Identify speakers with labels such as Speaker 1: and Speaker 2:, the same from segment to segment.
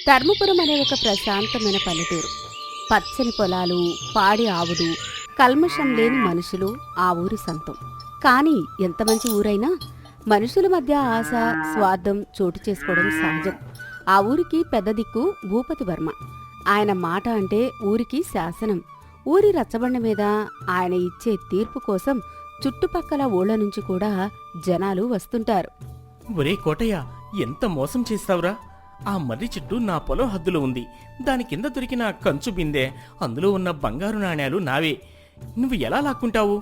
Speaker 1: ధర్మపురం అనే ఒక ప్రశాంతమైన పల్లెటూరు. పచ్చని పొలాలు, పాడి ఆవులు, కల్మషం లేని మనుషులు ఆ ఊరి సొంతం. కానీ ఎంత మంచి ఊరైనా మనుషుల మధ్య ఆశ, స్వార్థం చోటు చేసుకోవడం సహజం. ఆ ఊరికి పెద్ద దిక్కు భూపతి వర్మ. ఆయన మాట అంటే ఊరికి శాసనం. ఊరి రచ్చబండ మీద ఆయన ఇచ్చే తీర్పు కోసం చుట్టుపక్కల ఊళ్ళ నుంచి కూడా జనాలు వస్తుంటారు.
Speaker 2: ఒరే కోటయ్య, ఎంత మోసం చేస్తావురా! ఆ మర్రి చెట్టు నా పొలం హద్దులో ఉంది. దాని కింద దొరికిన కంచు బిందె, అందులో ఉన్న బంగారు నాణేలు నావే. నువ్వు ఎలా లాక్కుంటావు?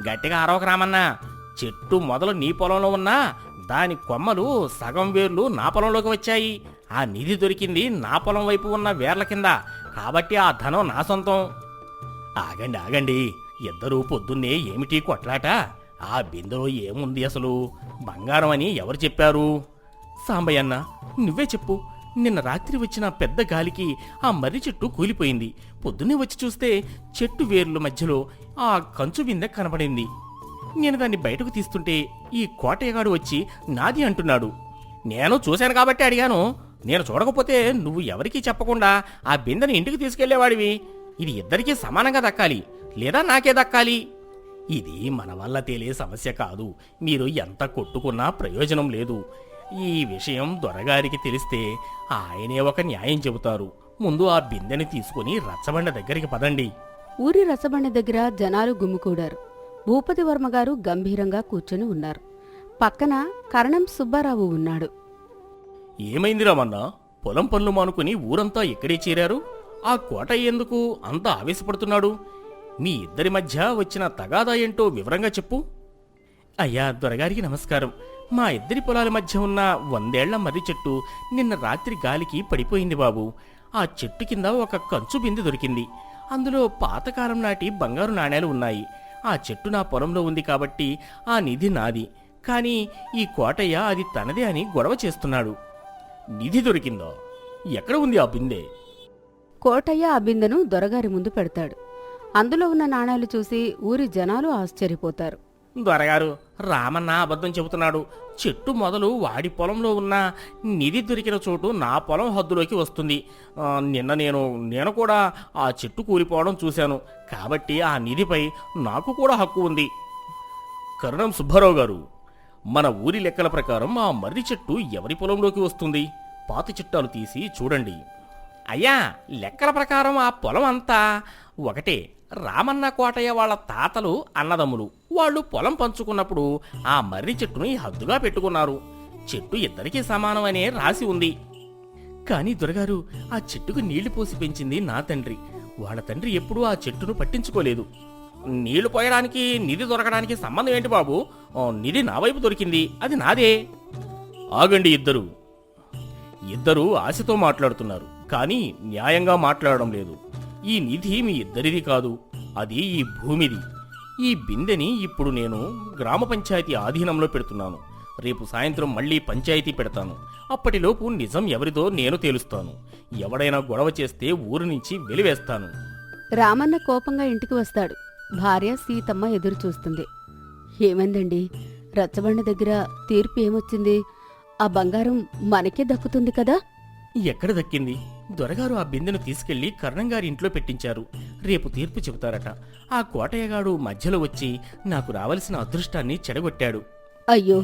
Speaker 2: గట్టిగా అరవకరామన్నా. చెట్టు మొదలు నీ పొలంలో ఉన్నా దాని కొమ్మలు సగం వేర్లు నా పొలంలోకి వచ్చాయి. ఆ నిధి దొరికింది నా పొలం వైపు ఉన్న వేర్ల కింద. కాబట్టి ఆ ధనం నా సొంతం. ఆగండి ఆగండి, ఇద్దరూ పొద్దున్నే ఏమిటి కొట్లాట? ఆ బిందెలో ఏముంది అసలు? బంగారం అని ఎవరు చెప్పారు? సాంబయ్యన్న, నువ్వే చెప్పు. నిన్న రాత్రి వచ్చిన పెద్ద గాలికి ఆ మర్రి చెట్టు కూలిపోయింది. పొద్దున్నే వచ్చి చూస్తే చెట్టు వేర్ల మధ్యలో ఆ కంచు బిందె కనబడింది. నేను దాన్ని బయటకు తీస్తుంటే ఈ కోటయ్యగాడు వచ్చి నాది అంటున్నాడు. నేను చూశాను కాబట్టి అడిగాను. నేను చూడకపోతే నువ్వు ఎవరికీ చెప్పకుండా ఆ బిందెని ఇంటికి తీసుకెళ్లేవాడివి. ఇది ఇద్దరికీ సమానంగా దక్కాలి, లేదా నాకే దక్కాలి. ఇది మన వల్ల తేలే సమస్య కాదు. మీరు ఎంత కొట్టుకున్నా ప్రయోజనం లేదు. ఈ విషయం దొరగారికి తెలిస్తే ఆయనే ఒక న్యాయం చెబుతారు. ముందు ఆ బిందెని తీసుకుని రచ్చబండ దగ్గరికి పదండి.
Speaker 1: ఊరి రచ్చబండ దగ్గర జనాలు గుమ్మికూడారు. భూపతి వర్మగారు గంభీరంగా కూర్చొని ఉన్నారు. పక్కన కరణం సుబ్బారావు ఉన్నాడు.
Speaker 2: ఏమైంది రామన్నా? పొలం పనులు మానుకుని ఊరంతా ఇక్కడే చేరారు. ఆ కోట ఎందుకు అంత ఆవేశపడుతున్నాడు? మీ ఇద్దరి మధ్య వచ్చిన తగాదా ఏంటో వివరంగా చెప్పు. అయ్యా, దొరగారికి నమస్కారం. మా ఇద్దరి పొలాల మధ్య ఉన్న 100 ఏళ్ల మర్రి చెట్టు నిన్న రాత్రి గాలికి పడిపోయింది బాబు. ఆ చెట్టు కింద ఒక కంచు బిందె దొరికింది. అందులో పాతకాలం నాటి బంగారు నాణేలు ఉన్నాయి. ఆ చెట్టు నా పొలంలో ఉంది కాబట్టి ఆ నిధి నాది. కానీ ఈ కోటయ్య అది తనదే అని గొడవ చేస్తున్నాడు. నిధి దొరికిందో? ఎక్కడ ఉంది ఆ బిందె?
Speaker 1: కోటయ్య ఆ బిందెను దొరగారి ముందు పెడతాడు. అందులో ఉన్న నాణేలు చూసి ఊరి జనాలు ఆశ్చర్యపోతారు.
Speaker 2: దొరగారు, రామన్న అబద్ధం చెబుతున్నాడు. చెట్టు మొదలు వాడి పొలంలో ఉన్న నిధి దొరికిన చోటు నా పొలం హద్దులోకి వస్తుంది. నిన్న నేను కూడా ఆ చెట్టు కూలిపోవడం చూశాను. కాబట్టి ఆ నిధిపై నాకు కూడా హక్కు ఉంది. కరణం సుబ్బారావు గారు, మన ఊరి లెక్కల ప్రకారం ఆ మర్రి చెట్టు ఎవరి పొలంలోకి వస్తుంది? పాత చిట్టాలు తీసి చూడండి. అయ్యా, లెక్కల ప్రకారం ఆ పొలం అంతా ఒకటే. రామన్న కోటయ్య వాళ్ళ తాతలు అన్నదమ్ములు. వాళ్ళు పొలం పంచుకున్నప్పుడు ఆ మర్రి చెట్టును హద్దుగా పెట్టుకున్నారు. చెట్టు ఇద్దరికీ సమానం అనే రాసి ఉంది. కానీ దొరగారు, ఆ చెట్టుకు నీళ్లు పోసి పెంచింది నా తండ్రి. వాళ్ళ తండ్రి ఎప్పుడూ ఆ చెట్టును పట్టించుకోలేదు. నీళ్లు పోయడానికి నిధి దొరకడానికి సంబంధం ఏంటి బాబు? నిధి నా వైపు దొరికింది, అది నాదే. ఆగండి ఇద్దరూ ఆశతో మాట్లాడుతున్నారు, కానీ న్యాయంగా మాట్లాడడం లేదు. ఈ నిధి మీ ఇద్దరిది కాదు, అది ఈ భూమిది. ఈ బిందెని ఇప్పుడు నేను గ్రామ పంచాయతీ ఆధీనంలో పెడుతున్నాను. రేపు సాయంత్రం మళ్లీ పంచాయతీ పెడతాను. అప్పటిలోపు నిజం ఎవరిదో నేను తేలుస్తాను. ఎవడైనా గొడవ చేస్తే ఊరు నుంచి వెలివేస్తాను.
Speaker 1: రామన్న కోపంగా ఇంటికి వస్తాడు. భార్య సీతమ్మ ఎదురు చూస్తుంది. ఏమైందండి? రచ్చబండ దగ్గర తీర్పు ఏమొచ్చింది? ఆ బంగారం మనకే దక్కుతుంది కదా?
Speaker 2: ఎక్కడ దక్కింది? దొరగారు ఆ బిందెను తీసుకెళ్లి కర్ణంగారి ఇంట్లో పెట్టించారు. రేపు తీర్పు చెబుతారట. ఆ కోటయ్యగాడు మధ్యలో వచ్చి నాకు రావలసిన అదృష్టాన్ని చెడగొట్టాడు.
Speaker 1: అయ్యో,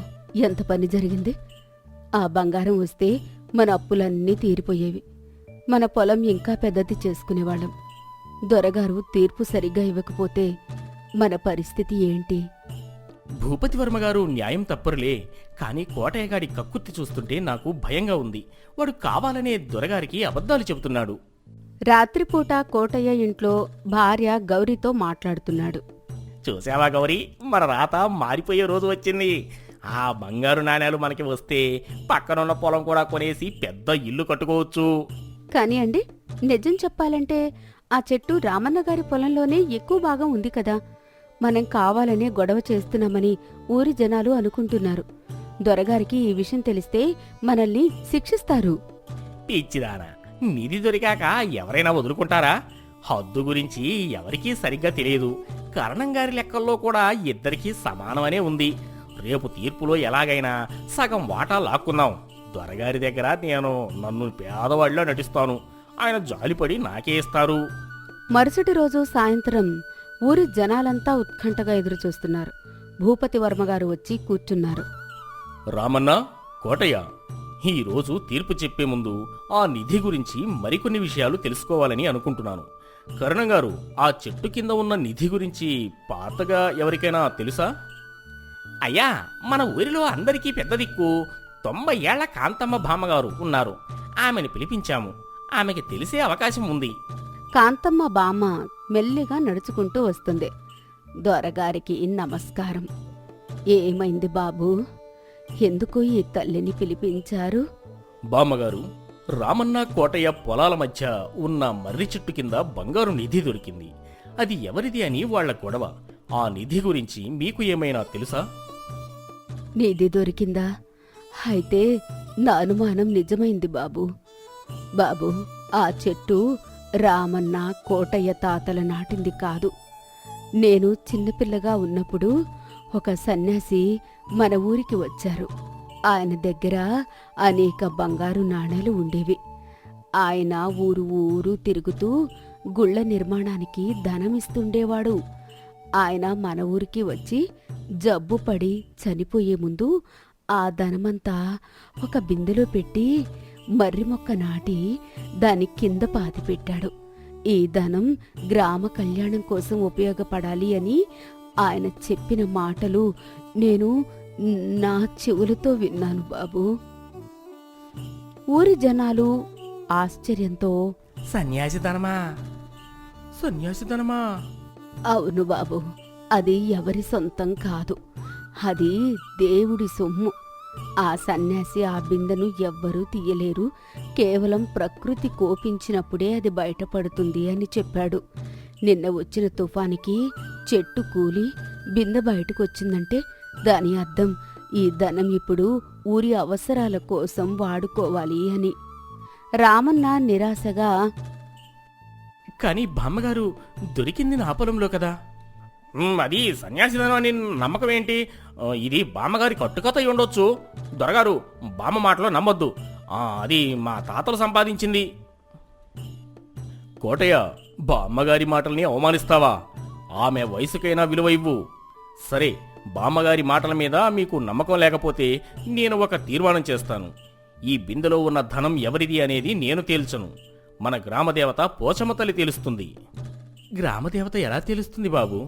Speaker 1: ఎంత పని జరిగింది! ఆ బంగారం వస్తే మన అప్పులన్నీ తీరిపోయేవి. మన పొలం ఇంకా పెద్దది చేసుకునేవాళ్ళం. దొరగారు తీర్పు సరిగ్గా ఇవ్వకపోతే మన పరిస్థితి ఏంటి?
Speaker 2: భూపతి వర్మగారు న్యాయం తప్పరులే. కానీ కోటయ్యగాడి కక్కుర్తి చూస్తుంటే నాకు భయంగా ఉంది. వాడు కావాలనే దొరగారికి అబద్ధాలు చెబుతున్నాడు.
Speaker 1: రాత్రిపూట కోటయ్య ఇంట్లో భార్య గౌరీతో మాట్లాడుతున్నాడు.
Speaker 2: చూసావా గౌరీ, మన రాత మారిపోయే రోజు వచ్చింది. ఆ బంగారు నాణేలు మనకి వస్తే పక్కనున్న పొలం కూడా కొనేసి పెద్ద ఇల్లు కట్టుకోవచ్చు.
Speaker 1: కానీ అండి, నిజం చెప్పాలంటే ఆ చెట్టు రామన్న గారి పొలంలోనే ఎక్కువ భాగం ఉంది కదా. మనం కావాలనే గొడవ చేస్తున్నామని ఊరి జనాలు అనుకుంటున్నారు. దొరగారికి ఈ విషయం తెలిస్తే మనల్ని శిక్షిస్తారు.
Speaker 2: పిచ్చిదానా, నిధి దొరికాక ఎవరైనా వదులుకుంటారా? హద్దు గురించి ఎవరికీ సరిగ్గా తెలియదు. కరణంగారి లెక్కల్లో కూడా ఇద్దరికీ సమానమనే ఉంది. రేపు తీర్పులో ఎలాగైనా సగం వాటా లాక్కుందాం. దొరగారి దగ్గర నన్ను పేదవాడిలా నటిస్తాను. ఆయన జాలిపడి నాకే ఇస్తారు.
Speaker 1: మరుసటి రోజు సాయంత్రం ఊరి జనాలంతా ఉత్కంఠగా ఎదురుచూస్తున్నారు. భూపతి వర్మగారు వచ్చి కూర్చున్నారు.
Speaker 2: రామన్న, కోటయ్య, ఈరోజు తీర్పు చెప్పే ముందు ఆ నిధి గురించి మరికొన్ని విషయాలు తెలుసుకోవాలని అనుకుంటున్నాను. కరుణంగారు, ఆ చెట్టు కింద ఉన్న నిధి గురించి పాతగా ఎవరికైనా తెలుసా? అయ్యా, మన ఊరిలో అందరికీ పెద్ద దిక్కు 90 ఏళ్ల కాంతమ్మ బామ్మగారు ఉన్నారు. ఆమెను పిలిపించాము. ఆమెకి తెలిసే అవకాశం ఉంది.
Speaker 1: కాంతమ్మ బామ్మ మెల్లిగా నడుచుకుంటూ వస్తుంది. దొరగారికి నమస్కారం. ఏమైంది బాబూ? ఎందుకు ఈ తల్లిని పిలిపించారు?
Speaker 2: బామ్మగారు, రామన్న కోటయ్య పొలాల మధ్య ఉన్న మర్రి చెట్టు కింద బంగారు నిధి దొరికింది. అది ఎవరిది అని వాళ్ల గొడవ. ఆ నిధి గురించి మీకు ఏమైనా తెలుసా?
Speaker 1: నిధి దొరికిందా? అయితే నా అనుమానం నిజమైంది బాబూ. బాబూ, ఆ చెట్టు రామన్న కోటయ్య తాతల నాటింది కాదు. నేను చిన్నపిల్లగా ఉన్నప్పుడు ఒక సన్యాసి మన ఊరికి వచ్చారు. ఆయన దగ్గర అనేక బంగారు నాణేలు ఉండేవి. ఆయన ఊరు ఊరు తిరుగుతూ గుళ్ళ నిర్మాణానికి ధనమిస్తుండేవాడు. ఆయన మన ఊరికి వచ్చి జబ్బు పడి చనిపోయే ముందు ఆ ధనమంతా ఒక బిందెలో పెట్టి మర్రి మొక్క నాటి దాని కింద పాతిపెట్టాడు. ఈ ధనం గ్రామ కళ్యాణం కోసం ఉపయోగపడాలి అని ఆయన చెప్పిన మాటలు నేను నా చెవులతో విన్నాను బాబూ. ఊరి జనాలు ఆశ్చర్యంతో
Speaker 2: సన్యాసిధనమా? సన్యాసిధనమా?
Speaker 1: అవును బాబు, అది ఎవరి సొంతం కాదు. అది దేవుడి సొమ్ము. ఆ సన్యాసి ఆ బిందెను ఎవ్వరూ తీయలేరు. కేవలం ప్రకృతి కోపించినప్పుడే అది బయటపడుతుంది అని చెప్పాడు. నిన్న వచ్చిన తుఫానికి చెట్టు కూలి బిందె బయటకొచ్చిందంటే దాని అర్థం ఈ ధనం ఇప్పుడు ఊరి అవసరాల కోసం వాడుకోవాలి అని. రామన్న నిరాశగా,
Speaker 2: కాని బామ్మగారు, దొరికింది నా పొలంలో కదా. అది సన్యాసిధనం అని నమ్మకం ఏంటి? ఇది బామ్మగారి కట్టుకథ అయి ఉండొచ్చు. దొరగారు, బామ్మ మాటలో నమ్మొద్దు. అది మా తాతలు సంపాదించింది. కోటయ్య, బామ్మగారి మాటల్ని అవమానిస్తావా? ఆమె వయసుకైనా విలువ ఇవ్వు. సరే, బామ్మగారి మాటల మీద మీకు నమ్మకం లేకపోతే నేను ఒక తీర్మానం చేస్తాను. ఈ బిందెలో ఉన్న ధనం ఎవరిది అనేది నేను తేల్చను. మన గ్రామదేవత పోచమ్మ తల్లి తెలుస్తుంది. గ్రామదేవత ఎలా తెలుస్తుంది బాబు?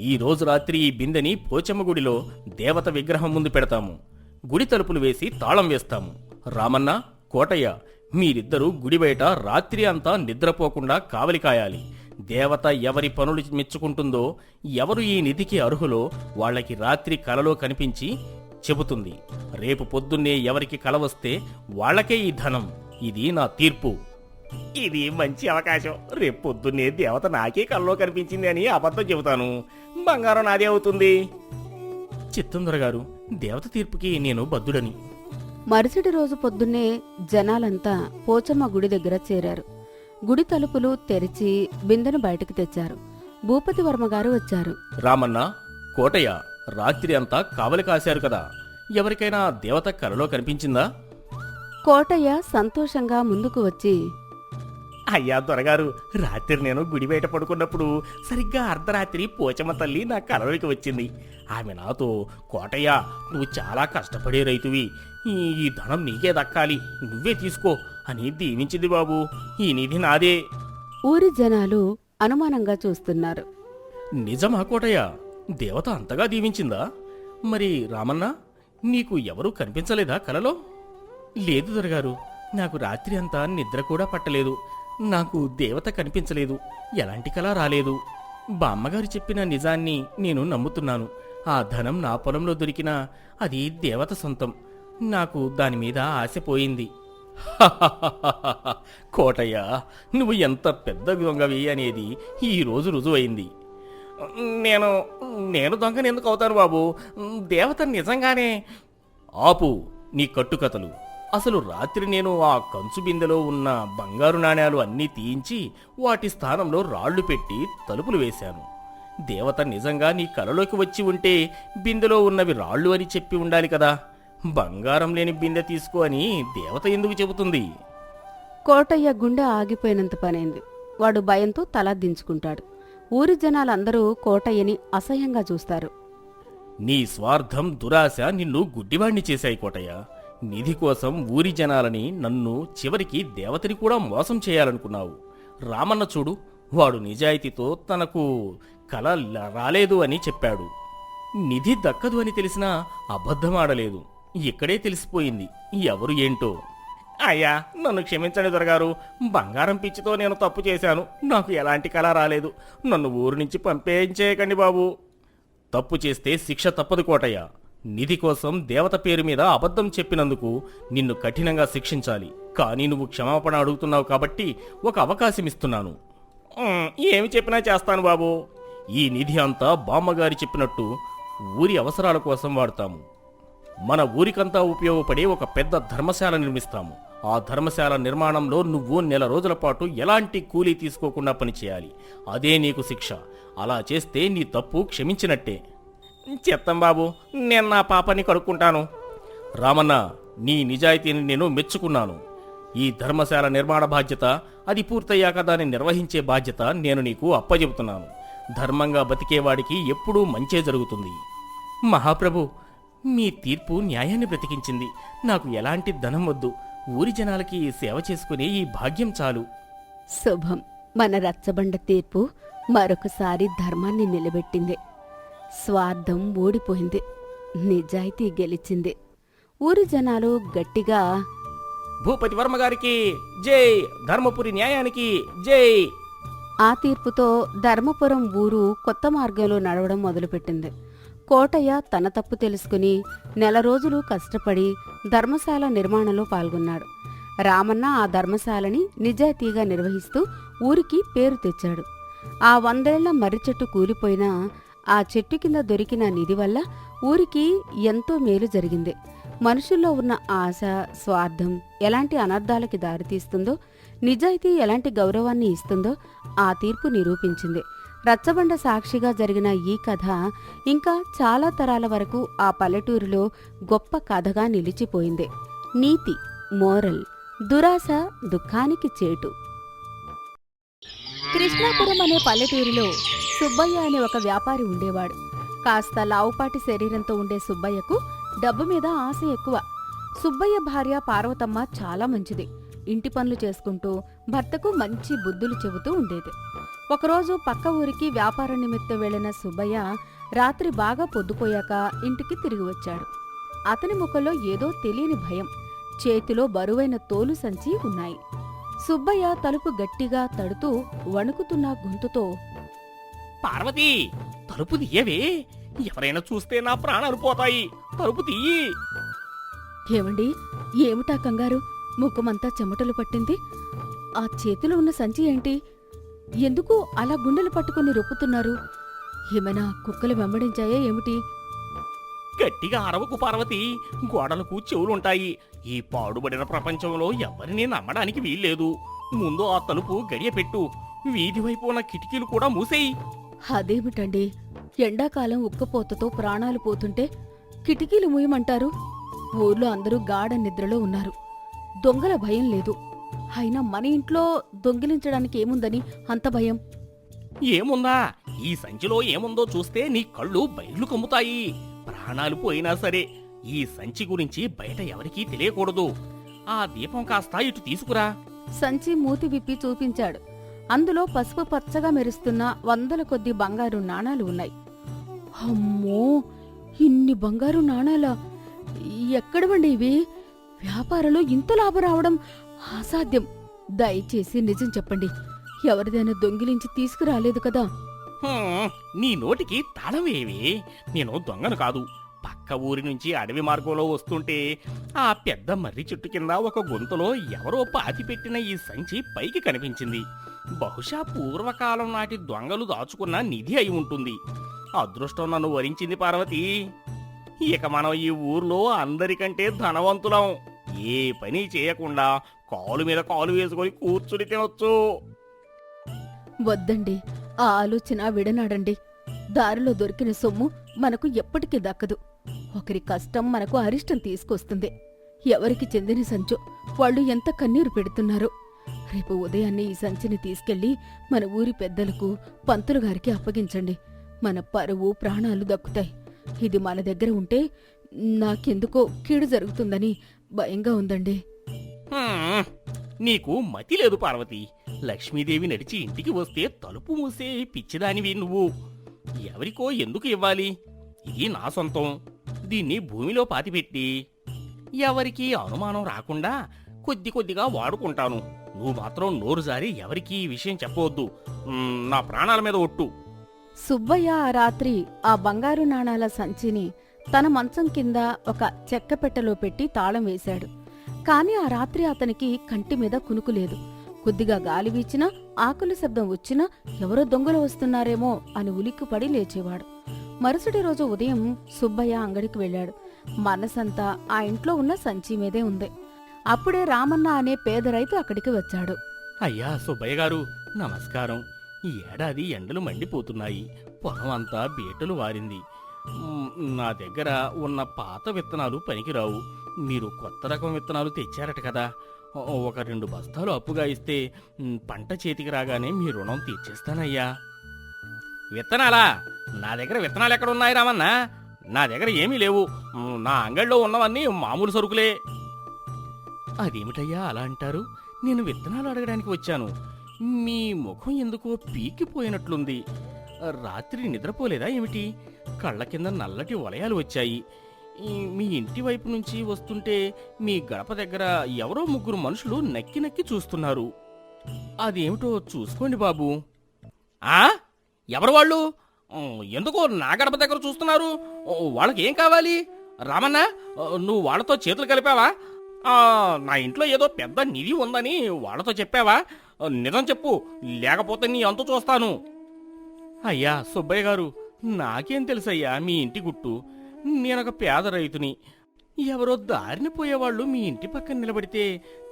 Speaker 2: ఈ రోజు రాత్రి ఈ బిందెని పోచమ్మ గుడిలో దేవత విగ్రహం ముందు పెడతాము. గుడి తలుపులు వేసి తాళం వేస్తాము. రామన్న, కోటయ్య, మీరిద్దరూ గుడి బయట రాత్రి అంతా నిద్రపోకుండా కావలి కాయాలి. దేవత ఎవరి పనులు మెచ్చుకుంటుందో, ఎవరు ఈ నిధికి అర్హులో వాళ్ళకి రాత్రి కలలో కనిపించి చెబుతుంది. రేపు పొద్దున్నే ఎవరికి కల వస్తే వాళ్లకే ఈ ధనం. ఇది నా తీర్పు. ఇది మంచి అవకాశం. రేపు పొద్దున్నే దేవత నాకే కల్లో కనిపించింది అని అబద్ధం చెబుతాను. బంగారం నాదే అవుతుంది. చిత్తందర గారు, దేవత తీర్పుకి నేను బద్దుడని.
Speaker 1: మరుసటి రోజు పొద్దున్నే జనాలంతా పోచమ్మ గుడి దగ్గర చేరారు. గుడి తలుపులు తెరిచి బిందెను బయటకు తెచ్చారు. భూపతి వర్మగారు వచ్చారు.
Speaker 2: రామన్న, కోటయ్య, రాత్రి అంతా కావలి కాశారు కదా, ఎవరికైనా దేవత కలలో కనిపించిందా?
Speaker 1: కోటయ్య సంతోషంగా ముందుకు వచ్చి,
Speaker 2: అయ్యా దొరగారు, రాత్రి నేను గుడి బయట పడుకున్నప్పుడు సరిగ్గా అర్ధరాత్రి పోచమ్మ తల్లి నా కలలోకి వచ్చింది. ఆమె నాతో, కోటయ్య, నువ్వు చాలా కష్టపడే రైతువి, ఈ ధనం నీకే దక్కాలి, నువ్వే తీసుకో అని దీవించింది బాబు. ఈ నిధి నాదే.
Speaker 1: ఊరి జనాలు అనుమానంగా చూస్తున్నారు.
Speaker 2: నిజమా కోటయ్య? దేవత అంతగా దీవించిందా? మరి రామన్న, నీకు ఎవరూ కనిపించలేదా కలలో? లేదు దొరగారు, నాకు రాత్రి అంతా నిద్ర కూడా పట్టలేదు. నాకు దేవత కనిపించలేదు, ఎలాంటి కళ రాలేదు. బామ్మగారు చెప్పిన నిజాన్ని నేను నమ్ముతున్నాను. ఆ ధనం నా పొలంలో దొరికినా అది దేవత సొంతం. నాకు దాని మీద ఆశ పోయింది. కోటయ్య, నువ్వు ఎంత పెద్ద దొంగవి అనేది ఈ రోజు రుజువైంది. నేను దొంగని ఎందుకు అవుతాను బాబు? దేవత నిజంగానే. ఆపు నీ కట్టుకథలు. అసలు రాత్రి నేను ఆ కంచు బిందెలో ఉన్న బంగారు నాణేలు అన్నీ తీయించి వాటి స్థానంలో రాళ్లు పెట్టి తలుపులు వేశాను. దేవత నిజంగా నీ కలలోకి వచ్చి ఉంటే బిందెలో ఉన్నవి రాళ్ళు అని చెప్పి ఉండాలి కదా. బంగారం లేని బిందె తీసుకో అని దేవత ఎందుకు చెబుతుంది?
Speaker 1: కోటయ్య గుండె ఆగిపోయినంత పనైంది. వాడు భయంతో తల దించుకుంటాడు. ఊరి జనాలందరూ కోటయ్యని అసహ్యంగా చూస్తారు.
Speaker 2: నీ స్వార్థం, దురాశ నిన్ను గుడ్డివాణ్ణి చేశాయి కోటయ్య. నిధి కోసం ఊరి జనాలని, నన్ను, చివరికి దేవతని కూడా మోసం చేయాలనుకున్నావు. రామన్న చూడు, వాడు నిజాయితీతో తనకు కల రాలేదు అని చెప్పాడు. నిధి దక్కదు అని తెలిసినా అబద్ధమాడలేదు. ఇక్కడే తెలిసిపోయింది ఎవరు ఏంటో. అయ్యా, నన్ను క్షమించండి దొరగారు. బంగారం పిచ్చితో నేను తప్పు చేశాను. నాకు ఎలాంటి కళ రాలేదు. నన్ను ఊరు నుంచి పంపేయించేయకండి బాబు. తప్పు చేస్తే శిక్ష తప్పదు కోటయ్య. నిధి కోసం దేవత పేరు మీద అబద్ధం చెప్పినందుకు నిన్ను కఠినంగా శిక్షించాలి. కానీ నువ్వు క్షమాపణ అడుగుతున్నావు కాబట్టి ఒక అవకాశం ఇస్తున్నాను. ఏమి చెప్పినా చేస్తాను బాబు. ఈ నిధి అంతా బామ్మగారి చెప్పినట్టు ఊరి అవసరాల కోసం వాడతాము. మన ఊరికంతా ఉపయోగపడే ఒక పెద్ద ధర్మశాల నిర్మిస్తాము. ఆ ధర్మశాల నిర్మాణంలో నువ్వు 1 నెల రోజుల పాటు ఎలాంటి కూలీ తీసుకోకుండా పనిచేయాలి. అదే నీకు శిక్ష. అలా చేస్తే నీ తప్పు క్షమించినట్టే. చెత్తం బాబు, నేను నా పాపని కడుక్కుంటాను. రామన్న, నీ నిజాయితీని నేను మెచ్చుకున్నాను. ఈ ధర్మశాల నిర్మాణ బాధ్యత, అది పూర్తయ్యాక దాన్ని నిర్వహించే బాధ్యత నేను నీకు అప్పజెబుతున్నాను. ధర్మంగా బతికేవాడికి ఎప్పుడూ మంచే జరుగుతుంది. మహాప్రభు, మీ తీర్పు న్యాయాన్ని బ్రతికించింది. నాకు ఎలాంటి ధనం వద్దు. ఊరి జనాలకి సేవ చేసుకునే ఈ భాగ్యం చాలు.
Speaker 1: శుభం. మన రచ్చబండ తీర్పు మరొకసారి ధర్మాన్ని నిలబెట్టింది. స్వార్థం ఓడిపోయింది. నిజాయితీ గెలిచింది. ఊరి జనాలు గట్టిగా
Speaker 2: భూపతి వర్మ గారికి జై, ధర్మపురి న్యాయానికి జై.
Speaker 1: ఆ తీర్పుతో ధర్మపురం ఊరు కొత్త మార్గంలో నడవడం మొదలుపెట్టింది. కోటయ్య తన తప్పు తెలుసుకుని 1 నెల రోజులు కష్టపడి ధర్మశాల నిర్మాణంలో పాల్గొన్నాడు. రామన్న ఆ ధర్మశాలని నిజాయితీగా నిర్వహిస్తూ ఊరికి పేరు తెచ్చాడు. ఆ 100 ఏళ్ల మర్రి చెట్టు కూలిపోయినా ఆ చెట్టు కింద దొరికిన నిధి వల్ల ఊరికి ఎంతో మేలు జరిగింది. మనుషుల్లో ఉన్న ఆశ, స్వార్థం ఎలాంటి అనర్థాలకి దారితీస్తుందో, నిజాయితీ ఎలాంటి గౌరవాన్ని ఇస్తుందో ఆ తీర్పు నిరూపించింది. రచ్చబండ సాక్షిగా జరిగిన ఈ కథ ఇంకా చాలా తరాల వరకు ఆ పల్లెటూరులో గొప్ప కథగా నిలిచిపోయింది. నీతి, మోరల్, దురాశ దుఃఖానికి చేటు. కృష్ణాపురం అనే పల్లెటూరిలో సుబ్బయ్య అనే ఒక వ్యాపారి ఉండేవాడు. కాస్త లావుపాటి శరీరంతో ఉండే సుబ్బయ్యకు డబ్బు మీద ఆశ ఎక్కువ. సుబ్బయ్య భార్య పార్వతమ్మ చాలా మంచిది. ఇంటి పనులు చేసుకుంటూ భర్తకు మంచి బుద్ధులు చెబుతూ ఉండేది. ఒకరోజు పక్క ఊరికి వ్యాపార నిమిత్తం వెళ్లిన సుబ్బయ్య రాత్రి బాగా పొద్దుపోయాక ఇంటికి తిరిగి వచ్చాడు. అతని ముఖంలో ఏదో తెలియని భయం. చేతిలో బరువైన తోలు సంచి ఉన్నాయి. సుబ్బయ్య తలుపు గట్టిగా తడుతూ వణుకుతున్న గొంతుతో,
Speaker 2: పార్వతి, తలుపు తీయవే. ఎవరైనా చూస్తే నా ప్రాణాలు పోతాయి. తలుపు తీయి.
Speaker 1: ఏమండి, ఏమిటా కంగారు? ముఖమంతా చెమటలు పట్టింది. ఆ చేతిలో ఉన్న సంచి ఏంటి? ఎందుకు అలా గుండెలు పట్టుకుని రొప్పుతున్నారు? ఏమైనా కుక్కలు వెంబడించాయా ఏమిటి?
Speaker 2: గట్టిగా అరవకు పార్వతి. గోడలకు చెవులుంటాయి. ఈ పాడుబడిన ప్రపంచంలో ఎవరిని నమ్మడానికి వీల్లేదు. ముందు ఆ తలుపు గడియ పెట్టు. వీధి వైపు ఉన్న కిటికీలు కూడా మూసేయి.
Speaker 1: అదేమిటండి, ఎండాకాలం ఉక్కపోతతో ప్రాణాలు పోతుంటే కిటికీలు మూయమంటారు? ఊర్లో అందరూ గాఢ నిద్రలో ఉన్నారు. దొంగల భయం లేదు. అయినా మన ఇంట్లో దొంగిలించడానికి ఏముందని అంత భయం?
Speaker 2: ఏముందా? ఈ సంచిలో ఏముందో చూస్తే నీ కళ్ళు బయర్లు కమ్ముతాయి. ప్రాణాలు పోయినా సరే ఈ సంచి గురించి బయట ఎవరికీ తెలియకూడదు. ఆ దీపం కాస్త ఇటు తీసుకురా.
Speaker 1: సంచి మూతి విప్పి చూపించాడు. అందులో పసుపు పచ్చగా మెరుస్తున్న 100ల కొద్ది బంగారు నాణాలు ఉన్నాయి. అమ్మో, ఇన్ని బంగారు నాణాలా? ఎక్కడవండి ఇవి? వ్యాపారంలో ఇంత లాభం రావడం అసాధ్యం. దయచేసి నిజం చెప్పండి. ఎవరిదైనా దొంగిలించి తీసుకురాలేదు కదా?
Speaker 2: నీ నోటికి తాళమేవి? నేను దొంగను కాదు. పక్క ఊరి నుంచి అడవి మార్గంలో వస్తుంటే ఆ పెద్ద మర్రి చెట్టు కింద ఒక గుంతలో ఎవరో పాతిపెట్టిన ఈ సంచి పైకి కనిపించింది. బహుశా పూర్వకాలం నాటి దొంగలు దాచుకున్న నిధి అయి ఉంటుంది. అదృష్టం నన్ను వరించింది పార్వతి. ఇక మనం ఈ ఊర్లో అందరికంటే ధనవంతులం. ఏ పని చేయకుండా కాలు మీద కాలు వేసుకొని కూర్చుని తినొచ్చు.
Speaker 1: వద్దండి, ఆ ఆలోచన విడనాడండి. దారిలో దొరికిన సొమ్ము మనకు ఎప్పటికీ దక్కదు. ఒకరి కష్టం మనకు అరిష్టం తీసుకొస్తుంది. ఎవరికి చెందిన సంచో వాళ్ళు ఎంత కన్నీరు పెడుతున్నారో. రేపు ఉదయాన్నే ఈ సంచిని తీసుకెళ్లి మన ఊరి పెద్దలకు, పంతులు గారికి అప్పగించండి. మన పరువు, ప్రాణాలు దక్కుతాయి. ఇది మన దగ్గర ఉంటే నాకెందుకో కీడు జరుగుతుందని భయంగా ఉందండి.
Speaker 2: హ్మ్, నీకు మతి లేదు పార్వతి. లక్ష్మీదేవి నడిచి ఇంటికి వస్తే తలుపు మూసే పిచ్చిదానివి నువ్వు. ఎవరికో ఎందుకు ఇవ్వాలి? ఇది నా సొంతం. దీన్ని భూమిలో పాతిపెట్టి ఎవరికీ అనుమానం రాకుండా కొద్ది కొద్దిగా వాడుకుంటాను. నువ్వు మాత్రం నోరు జారి ఎవరికీ ఈ విషయం చెప్పవద్దు. నా ప్రాణాల మీద ఒట్టు.
Speaker 1: సుబ్బయ్య ఆ రాత్రి ఆ బంగారు నాణాల సంచిని తన మంచం కింద ఒక చెక్క పెట్టెలో పెట్టి తాళం వేశాడు. కాని ఆ రాత్రి అతనికి కంటి మీద కునుకులేదు. కొద్దిగా గాలి వీచినా, ఆకుల శబ్దం వచ్చినా ఎవరో దొంగలు వస్తున్నారేమో అని ఉలిక్కిపడి లేచేవాడు. మరుసటి రోజు ఉదయం సుబ్బయ్య అంగడికి వెళ్ళాడు. మనసంతా ఆ ఇంట్లో ఉన్న సంచి మీదే ఉంది. అప్పుడే రామన్న అనే పేద రైతు అక్కడికి వచ్చాడు.
Speaker 2: అయ్యా సుబ్బయ్య గారు, నమస్కారం. ఈ ఏడాది ఎండలు మండిపోతున్నాయి. పొలం అంతా బీటలు వారింది. నా దగ్గర ఉన్న పాత విత్తనాలు పనికిరావు. మీరు కొత్త రకం విత్తనాలు తెచ్చారట కదా, ఒక 2 బస్తాలు అప్పుగా ఇస్తే పంట చేతికి రాగానే మీ రుణం తీర్చేస్తానయ్యా. విత్తనాలా? నా దగ్గర విత్తనాలు ఎక్కడున్నాయి రామన్నా? నా దగ్గర ఏమీ లేవు. నా అంగడిలో ఉన్నవన్నీ మామూలు సరుకులే. అదేమిటయ్యా అలా అంటారు? నేను విత్తనాలు అడగడానికి వచ్చాను. మీ ముఖం ఎందుకో పీకిపోయినట్లుంది. రాత్రి నిద్రపోలేదా ఏమిటి? కళ్ళ కింద నల్లటి వలయాలు వచ్చాయి. మీ ఇంటి వైపు నుంచి వస్తుంటే మీ గడప దగ్గర ఎవరో 3 మనుషులు నక్కి నక్కి చూస్తున్నారు. అదేమిటో చూసుకోండి బాబు. ఆ? ఎవరు వాళ్ళు? ఎందుకో నా గడప దగ్గర చూస్తున్నారు? వాళ్ళకేం కావాలి? రామన్న, నువ్వు వాళ్ళతో చేతులు కలిపావా? నా ఇంట్లో ఏదో పెద్ద నిధి ఉందని వాళ్ళతో చెప్పావా? నిజం చెప్పు, లేకపోతే నీ అంతు చూస్తాను. అయ్యా సుబ్బయ్య గారు, నాకేం తెలుసయ్యా మీ ఇంటి గుట్టు. నేనొక పేద రైతుని. ఎవరో దారిని పోయేవాళ్ళు మీ ఇంటి పక్కన నిలబడితే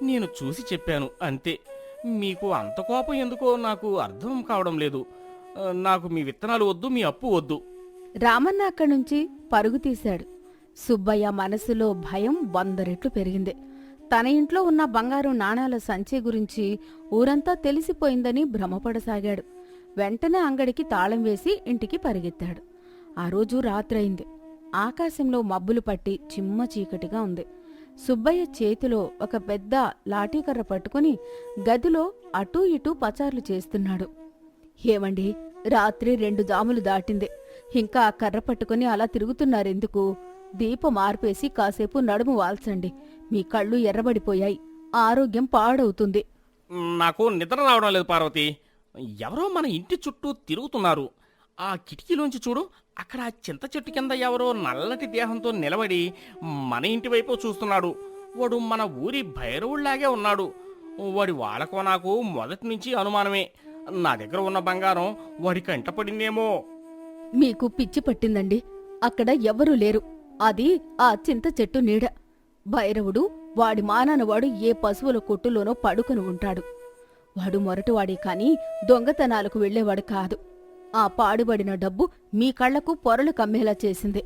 Speaker 2: నేను చూసి చెప్పాను అంతే. మీకు అంత కోపం ఎందుకో నాకు అర్థం కావడం లేదు. నాకు మీ విత్తనాలు వద్దు, మీ అప్పు వద్దు.
Speaker 1: రామన్న అక్కడి నుంచి పరుగు తీశాడు. సుబ్బయ్య మనసులో భయం 100 రెట్లు పెరిగింది. తన ఇంట్లో ఉన్న బంగారు నాణాల సంచి గురించి ఊరంతా తెలిసిపోయిందని భ్రమపడసాగాడు. వెంటనే అంగడికి తాళం వేసి ఇంటికి పరిగెత్తాడు. ఆ రోజు రాత్రయింది. ఆకాశంలో మబ్బులు పట్టి చిమ్మ చీకటిగా ఉంది. సుబ్బయ్య చేతిలో ఒక పెద్ద లాఠీకర్ర పట్టుకుని గదిలో అటూ ఇటూ పచార్లు చేస్తున్నాడు. ఏమండి, రాత్రి 2 జాములు దాటింది. ఇంకా ఆ కర్ర పట్టుకుని అలా తిరుగుతున్నారెందుకు? దీపం ఆర్పేసి కాసేపు నడుము వాల్చండి. మీ కళ్ళు ఎర్రబడిపోయాయి. ఆరోగ్యం పాడవుతుంది.
Speaker 2: నాకు నిద్ర రావడం లేదు పార్వతి. ఎవరో మన ఇంటి చుట్టూ తిరుగుతున్నారు. ఆ కిటికీలోంచి చూడు, అక్కడ ఆ చింత చెట్టు కింద ఎవరో నల్లటి దేహంతో నిలబడి మన ఇంటి వైపు చూస్తున్నాడు. వాడు మన ఊరి భైరవుళ్లాగే ఉన్నాడు. వాడి వాళ్ళకో నాకు మొదటి నుంచి అనుమానమే. నా దగ్గర ఉన్న బంగారం వాడి కంటపడిందేమో.
Speaker 1: మీకు పిచ్చి పట్టిందండి. అక్కడ ఎవరూ లేరు. అది ఆ చింత చెట్టు నీడ. భైరవుడు వాడి మానానవాడు ఏ పశువుల కొట్టులోనో పడుకుని ఉంటాడు. వాడు మొరటివాడే కాని దొంగతనాలకు వెళ్లేవాడు కాదు. ఆ పాడుబడిన డబ్బు మీ కళ్లకు పొరలు కమ్మేలా చేసింది.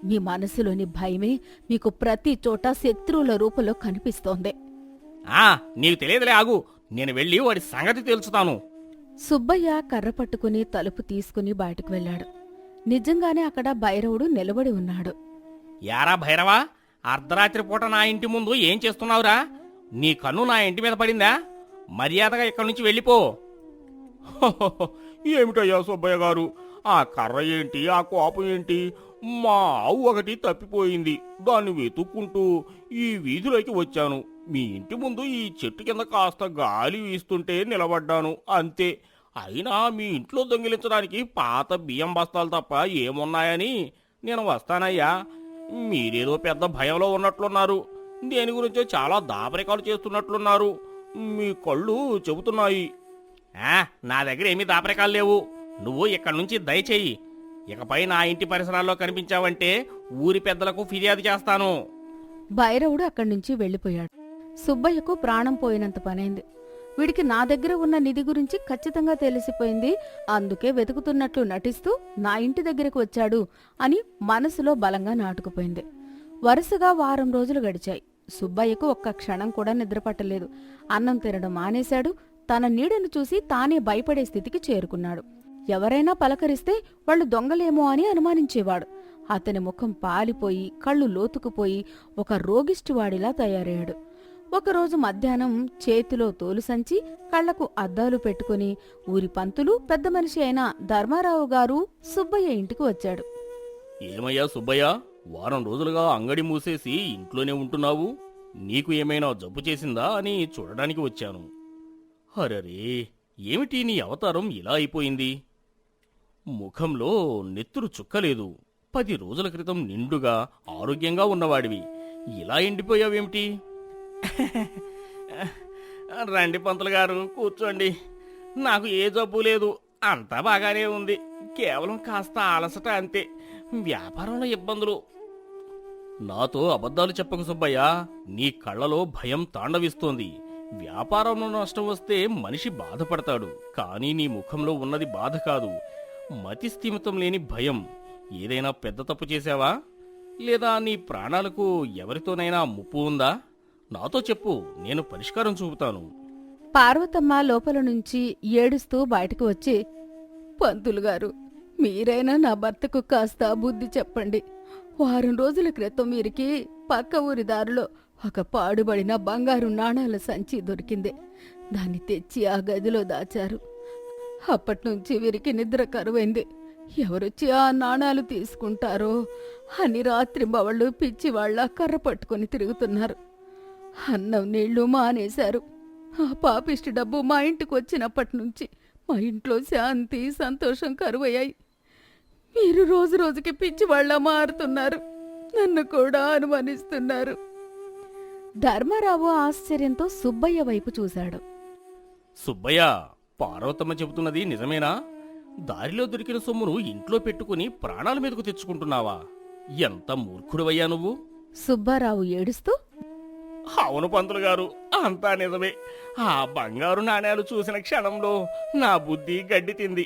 Speaker 1: మీ మనసులోని భయమే మీకు ప్రతి చోట శత్రువుల రూపంలో కనిపిస్తోంది.
Speaker 2: నీకు తెలియదులే, ఆగు. నేను వెళ్ళి వాడి సంగతి తెలుసుతాను.
Speaker 1: సుబ్బయ్య కర్ర పట్టుకుని తలుపు తీసుకుని బయటకు వెళ్ళాడు. నిజంగానే అక్కడ భైరవుడు నిలబడి ఉన్నాడు.
Speaker 2: యారా భైరవా, అర్ధరాత్రి పూట నా ఇంటి ముందు ఏం చేస్తున్నావురా? నీ కన్ను నా ఇంటి మీద పడిందా? మర్యాదగా ఇక్కడి నుంచి వెళ్ళిపో. ఏమిటయ్యా సుబ్బయ్య గారు, ఆ కర్ర ఏంటి, ఆ కోపం ఏంటి? మా ఆవు ఒకటి తప్పిపోయింది. దాన్ని వెతుక్కుంటూ ఈ వీధిలోకి వచ్చాను. మీ ఇంటి ముందు ఈ చెట్టు కింద కాస్త గాలి వీస్తుంటే నిలబడ్డాను అంతే. అయినా మీ ఇంట్లో దొంగిలించడానికి పాత బియ్యం బస్తాలు తప్ప ఏమున్నాయని నేను వస్తానయ్యా. మీరేదో పెద్ద భయంలో ఉన్నట్లున్నారు. దేని గురించో చాలా దాపరికాలు చేస్తున్నట్లున్నారు. మీ కళ్ళు చెబుతున్నాయి. నా దగ్గర ఏమీ దాపరికాలు లేవు. నువ్వు ఇక్కడి నుంచి దయచేయి. ఇకపై నా ఇంటి పరిసరాల్లో కనిపించావంటే ఊరి పెద్దలకు ఫిర్యాదు చేస్తాను.
Speaker 1: భైరవుడు అక్కడి నుంచి వెళ్లిపోయాడు. సుబ్బయ్యకు ప్రాణం పోయినంత పనైంది. వీడికి నా దగ్గర ఉన్న నిధి గురించి ఖచ్చితంగా తెలిసిపోయింది, అందుకే వెతుకుతున్నట్లు నటిస్తూ నా ఇంటి దగ్గరకు వచ్చాడు అని మనసులో బలంగా నాటుకుపోయింది. వరుసగా వారం రోజులు గడిచాయి. సుబ్బయ్యకు ఒక్క క్షణం కూడా నిద్రపట్టలేదు. అన్నం తినడం మానేశాడు. తన నీడను చూసి తానే భయపడే స్థితికి చేరుకున్నాడు. ఎవరైనా పలకరిస్తే వాళ్లు దొంగలేమో అని అనుమానించేవాడు. అతని ముఖం పాలిపోయి కళ్ళు లోతుకుపోయి ఒక రోగిష్టివాడిలా తయారయ్యాడు. ఒకరోజు మధ్యాహ్నం చేతిలో తోలు సంచి, కళ్లకు అద్దాలు పెట్టుకుని ఊరి పంతులు, పెద్ద మనిషి అయిన ధర్మారావు గారు సుబ్బయ్య ఇంటికి వచ్చాడు.
Speaker 2: ఏమయ్యా సుబ్బయ్య, వారం రోజులుగా అంగడి మూసేసి ఇంట్లోనే ఉంటున్నావు? నీకు ఏమైనా జబ్బు చేసిందా అని చూడడానికి వచ్చాను. అరరే, ఏమిటి నీ అవతారం ఇలా అయిపోయింది? ముఖంలో నెత్తురు చుక్కలేదు. 10 రోజుల క్రితం నిండుగా ఆరోగ్యంగా ఉన్నవాడివి, ఇలా ఎండిపోయావేమిటి? రండి పంతులు గారు, కూర్చోండి. నాకు ఏ జబ్బు లేదు, అంతా బాగానే ఉంది. కేవలం కాస్త అలసట అంతే. వ్యాపారంలో ఇబ్బందులు. నాతో అబద్ధాలు చెప్పకు సుబ్బయ్య. నీ కళ్ళలో భయం తాండవిస్తోంది. వ్యాపారంలో నష్టం వస్తే మనిషి బాధపడతాడు, కానీ నీ ముఖంలో ఉన్నది బాధ కాదు, మతి స్థిమితం లేని భయం. ఏదైనా పెద్ద తప్పు చేశావా? లేదా నీ ప్రాణాలకు ఎవరితోనైనా ముప్పు ఉందా? నాతో చెప్పు, నేను పరిష్కారం చూపుతాను.
Speaker 1: పార్వతమ్మ లోపల నుంచి ఏడుస్తూ బయటకు వచ్చి, పంతులు గారు, మీరైనా నా భర్తకు కాస్త బుద్ధి చెప్పండి. వారం రోజుల క్రితం వీరికి పక్క ఊరి దారిలో ఒక పాడుబడిన బంగారు నాణాల సంచి దొరికింది. దాన్ని తెచ్చి ఆ గదిలో దాచారు. అప్పట్నుంచి వీరికి నిద్ర కరువైంది. ఎవరొచ్చి ఆ నాణాలు తీసుకుంటారో అని రాత్రింబవళ్ళు పిచ్చివాళ్ల కర్ర పట్టుకుని తిరుగుతున్నారు. అన్నం నీళ్లు మానేశారు. ఆ పాపిష్టి డబ్బు మా ఇంటికి వచ్చినప్పటినుంచి మా ఇంట్లో శాంతి సంతోషం కరువయ్యాయి. మీరు రోజు రోజుకి పిచ్చివాళ్ల మారుతున్నారు, నన్ను కూడా అనుమానిస్తున్నారు. ధర్మారావు ఆశ్చర్యంతో సుబ్బయ్య వైపు చూశాడు.
Speaker 2: సుబ్బయ్య, పార్వతమ్మ చెబుతున్నది నిజమేనా? దారిలో దొరికిన సొమ్మును ఇంట్లో పెట్టుకుని ప్రాణాల మీదకు తెచ్చుకుంటున్నావా? ఎంత మూర్ఖుడివయ్యా నువ్వు!
Speaker 1: సుబ్బారావు ఏడుస్తూ,
Speaker 2: అవును పంతులు గారు, అంతా నిజమే. ఆ బంగారు నాణేలు చూసిన క్షణంలో నా బుద్ధి గడ్డి తింది.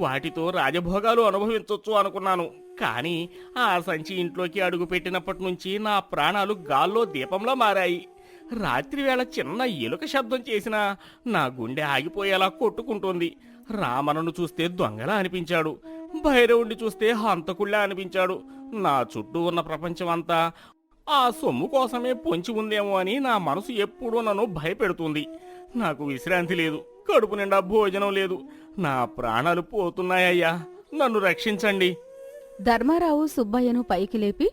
Speaker 2: వాటితో రాజభోగాలు అనుభవించొచ్చు అనుకున్నాను, కానీ ఆ సంచి ఇంట్లోకి అడుగు పెట్టినప్పటి నుంచి నా ప్రాణాలు గాల్లో దీపంలా మారాయి. రాత్రివేళ చిన్న ఎలుక శబ్దం చేసినా నా గుండె ఆగిపోయేలా కొట్టుకుంటోంది. రామనను చూస్తే దొంగలా అనిపించాడు, భైరవుణ్ణి చూస్తే హంతకుళ్ళా అనిపించాడు. నా చుట్టూ ఉన్న ప్రపంచం అంతా ఆ సొమ్ము కోసమే పొంచి ఉందేమో అని నా మనసు ఎప్పుడూ నన్ను భయపెడుతుంది. నాకు విశ్రాంతి లేదు, కడుపు నిండా భోజనం లేదు. నా ప్రాణాలు పోతున్నాయ్యా, నన్ను రక్షించండి.
Speaker 1: ధర్మారావు సుబ్బయ్యను పైకి లేపి,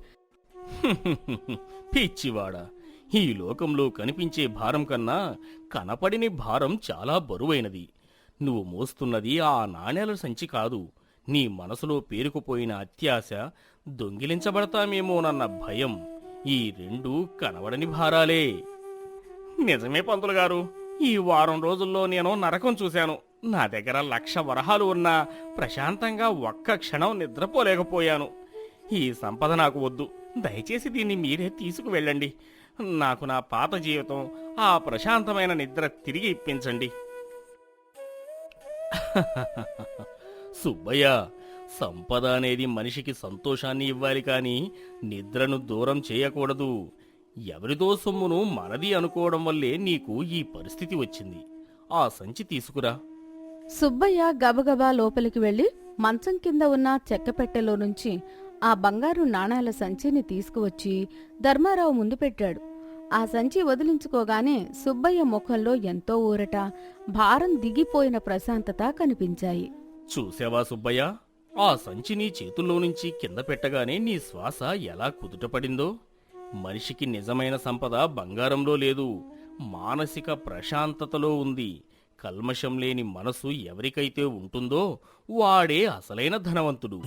Speaker 2: పిచ్చివాడా, ఈ లోకంలో కనిపించే భారం కన్నా కనపడిని భారం చాలా బరువైనది. నువ్వు మోస్తున్నది ఆ నాణేల సంచి కాదు, నీ మనసులో పేరుకుపోయిన అత్యాశ, దొంగిలించబడతామేమోనన్న భయం. ఈ రెండూ కనబడని భారాలే. నిజమే పంతులు గారు, ఈ వారం రోజుల్లో నేను నరకం చూశాను. నా దగ్గర 1,00,000 వరహాలు ఉన్నా ప్రశాంతంగా ఒక్క క్షణం నిద్రపోలేకపోయాను. ఈ సంపద నాకు వద్దు, దయచేసి దీన్ని మీరే తీసుకువెళ్ళండి. నాకు నా పాత జీవితం, ఆ ప్రశాంతమైన నిద్ర తిరిగి ఇప్పించండి. సుబ్బయ్య, సంపద అనేది మనిషికి సంతోషాన్ని ఇవ్వాలి, కాని నిద్రను దూరం చేయకూడదు. ఎవరిదో సొమ్మును మనది అనుకోవడం వల్లే నీకు ఈ పరిస్థితి వచ్చింది. ఆ సంచి తీసుకురా.
Speaker 1: సుబ్బయ్య గబగబా లోపలికి వెళ్లి మంచం కింద ఉన్న చెక్కపెట్టెలో నుంచి ఆ బంగారు నాణాల సంచిని తీసుకువచ్చి ధర్మారావు ముందు పెట్టాడు. ఆ సంచి వదిలించుకోగానే సుబ్బయ్య ముఖంలో ఎంతో ఊరట, భారం దిగిపోయిన ప్రశాంతత కనిపించాయి.
Speaker 2: చూసావా సుబ్బయ్య, ఆ సంచి నీ చేతుల్లో నుంచి కింద పెట్టగానే నీ శ్వాస ఎలా కుదుటపడిందో. మనిషికి నిజమైన సంపద బంగారంలో లేదు, మానసిక ప్రశాంతతలో ఉంది. కల్మషం లేని మనసు ఎవరికైతే ఉంటుందో వాడే అసలైన ధనవంతుడు.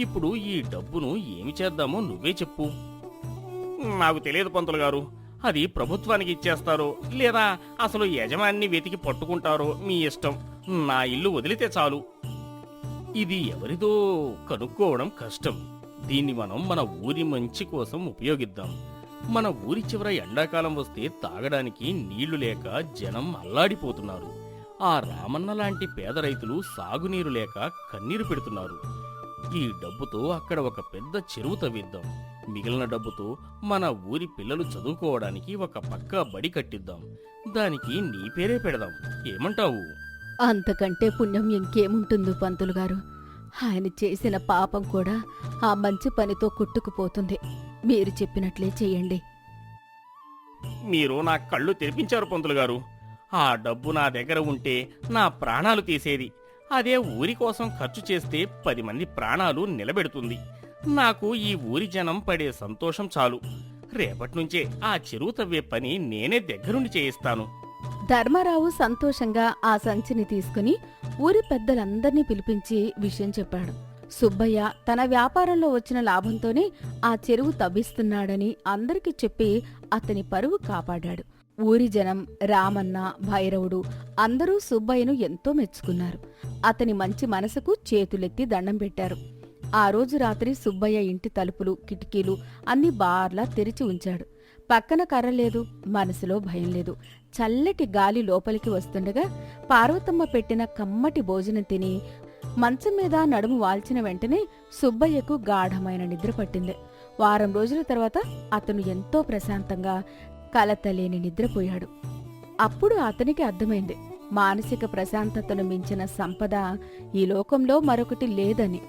Speaker 2: ఇప్పుడు ఈ డబ్బును ఏమి చేద్దామో నువ్వే చెప్పు. నాకు తెలియదు పంతులు గారు, అది ప్రభుత్వానికి ఇచ్చేస్తారో లేదా అసలు యజమాన్ని వెతికి పట్టుకుంటారో మీ ఇష్టం. నా ఇల్లు వదిలితే చాలు. ఇది ఎవరిదో కనుక్కోవడం కష్టం. దీన్ని మనం మన ఊరి మంచి కోసం ఉపయోగిద్దాం. మన ఊరి చివర ఎండాకాలం వస్తే తాగడానికి నీళ్లు లేక జనం అల్లాడిపోతున్నారు. ఆ రామన్న లాంటి పేద రైతులు సాగునీరు లేక కన్నీరు పెడుతున్నారు. ఈ డబ్బుతో అక్కడ ఒక పెద్ద చెరువు తవ్విద్దాం. మిగిలిన డబ్బుతో మన ఊరి పిల్లలు చదువుకోవడానికి ఒక పక్కా బడి కట్టిద్దాం. దానికి నీ పేరే పెడదాం. ఏమంటావు?
Speaker 1: అంతకంటే పుణ్యం ఇంకేముంటుందో పంతులు గారు. ఆయన చేసిన పాపం కూడా ఆ మంచి పనితో కొట్టుకుపోతుంది. మీరు చెప్పినట్లే చెయ్యండి.
Speaker 2: మీరు నా కళ్ళు తెరిపించారు పంతులు గారు. ఆ డబ్బు నా దగ్గర ఉంటే నా ప్రాణాలు తీసేది. అదే ఊరి కోసం ఖర్చు చేస్తే 10 మంది ప్రాణాలు నిలబెడుతుంది. నాకు ఈ ఊరి జనం పడే సంతోషం చాలు. రేపట్నుంచే ఆ చెరువు తవ్వే పని నేనే దగ్గరుండి చేయిస్తాను.
Speaker 1: ధర్మారావు సంతోషంగా ఆ సంచిని తీసుకుని ఊరి పెద్దలందర్నీ పిలిపించి విషయం చెప్పాడు. సుబ్బయ్య తన వ్యాపారంలో వచ్చిన లాభంతోనే ఆ చెరువు తవ్విస్తున్నాడని అందరికీ చెప్పి అతని పరువు కాపాడాడు. ఊరి జనం, రామన్న, భైరవుడు అందరూ సుబ్బయ్యను ఎంతో మెచ్చుకున్నారు. అతని మంచి మనసుకు చేతులెత్తి దండం పెట్టారు. ఆ రోజు రాత్రి సుబ్బయ్య ఇంటి తలుపులు, కిటికీలు అన్ని బార్లా తెరిచి ఉంచాడు. పక్కన కర్ర లేదు, మనసులో భయం లేదు. చల్లటి గాలి లోపలికి వస్తుండగా పార్వతమ్మ పెట్టిన కమ్మటి భోజనం తిని మంచం మీద నడుము వాల్చిన వెంటనే సుబ్బయ్యకు గాఢమైన నిద్ర పట్టింది. వారం రోజుల తర్వాత అతను ఎంతో ప్రశాంతంగా కలతలేని నిద్రపోయాడు. అప్పుడు అతనికి అర్థమైంది, మానసిక ప్రశాంతతను మించిన సంపద ఈ లోకంలో మరొకటి లేదని.